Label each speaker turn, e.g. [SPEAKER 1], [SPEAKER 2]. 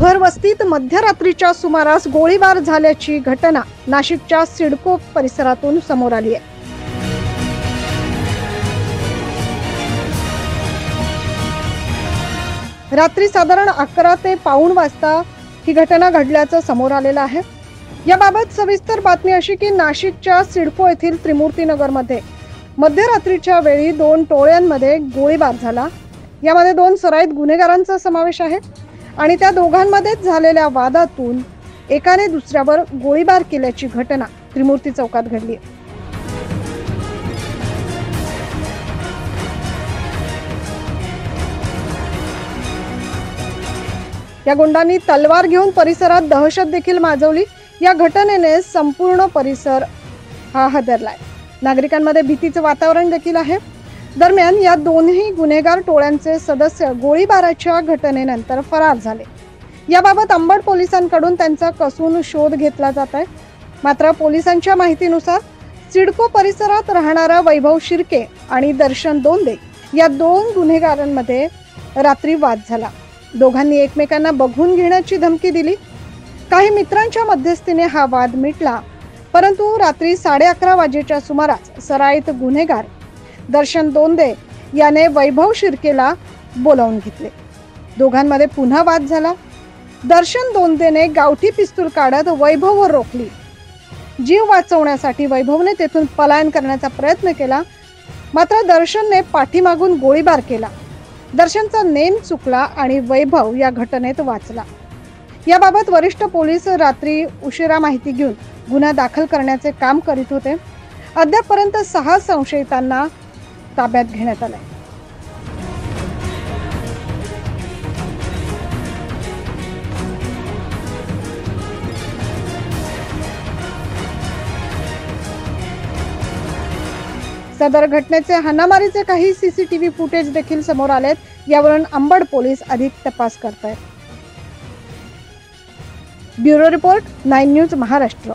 [SPEAKER 1] भर वस्तीत मध्यरात्रीच्या सुमारास गोळीबार झाल्याची घटना नाशिकच्या सिडको परिसरातून समोर आली आहे। रात्री साधारण 11 ते पाऊण वाजता ही घटना घडल्याचं समोर आलेलं आहे। याबाबत सविस्तर बातमी अशी की नाशिकच्या सिडको येथील त्रिमूर्ती नगरमध्ये मध्यरात्रीच्या वेळी 2 टोळ्यांमध्ये गोळीबार झाला। यामध्ये 2 सराईत गुन्हेगारांचा समावेश आहे आणि त्या दोघांमध्येच झालेल्या वादातून एकाने दुसऱ्यावर गोळीबार केल्याची घटना त्रिमूर्ती चौकात घडली। या गुंडांनी तलवार घेऊन परिसरात दहशत देखील माजवली। या घटनेने संपूर्ण परिसर हा हादरलाय। नागरिकांमध्ये भीतीचे वातावरण देखील आहे। दरम्यान या दोन्ही गुन्हेगार टोळ्यांचे सदस्य गोळीबाराच्या घटनेनंतर फरार झाले। याबाबत अंबड पोलिसांकडून त्यांचा कसून शोध घेतला जात आहे। मात्र पोलिसांच्या माहितीनुसार सिडको परिसरात राहणारा वैभव शिर्के आणि दर्शन दोंदे या 2 गुन्हेगारांमध्ये रात्री वाद झाला। दोघांनी एकमेकांना बघून घेण्याची धमकी दिली। काही मित्रांच्या मध्यस्थीने हा वाद मिटला, परंतु रात्री 11:30 वाजेच्या सुमारास सराईत गुन्हेगार दर्शन दोंदे याने वैभव शिर्केला बोलावून घेतले। दोघांमध्ये पुन्हा वाद झाला। दर्शन दोंदेने गावठी पिस्तूल काढत वैभववर रोखली। जीव वाचवण्यासाठी वैभवने तेथून पलायन करण्याचा प्रयत्न केला, मात्र दर्शनने पाठीमागून गोळीबार केला। दर्शनचा नेम चुकला आणि वैभव या घटनेत वाचला। याबाबत वरिष्ठ पोलीस रात्री उशिरा माहिती घेऊन गुन्हा दाखल करण्याचे काम करीत होते। अद्यापपर्यंत 6 संशयितांना ताब्यात घेण्यात आले। सदर घटनेचे हाणामारीचे काही सीसीटीव्ही फुटेज देखील समोर आलेत। यावरून अंबड पोलीस अधिक तपास करत आहेत। Bureau report 9 news Maharashtra.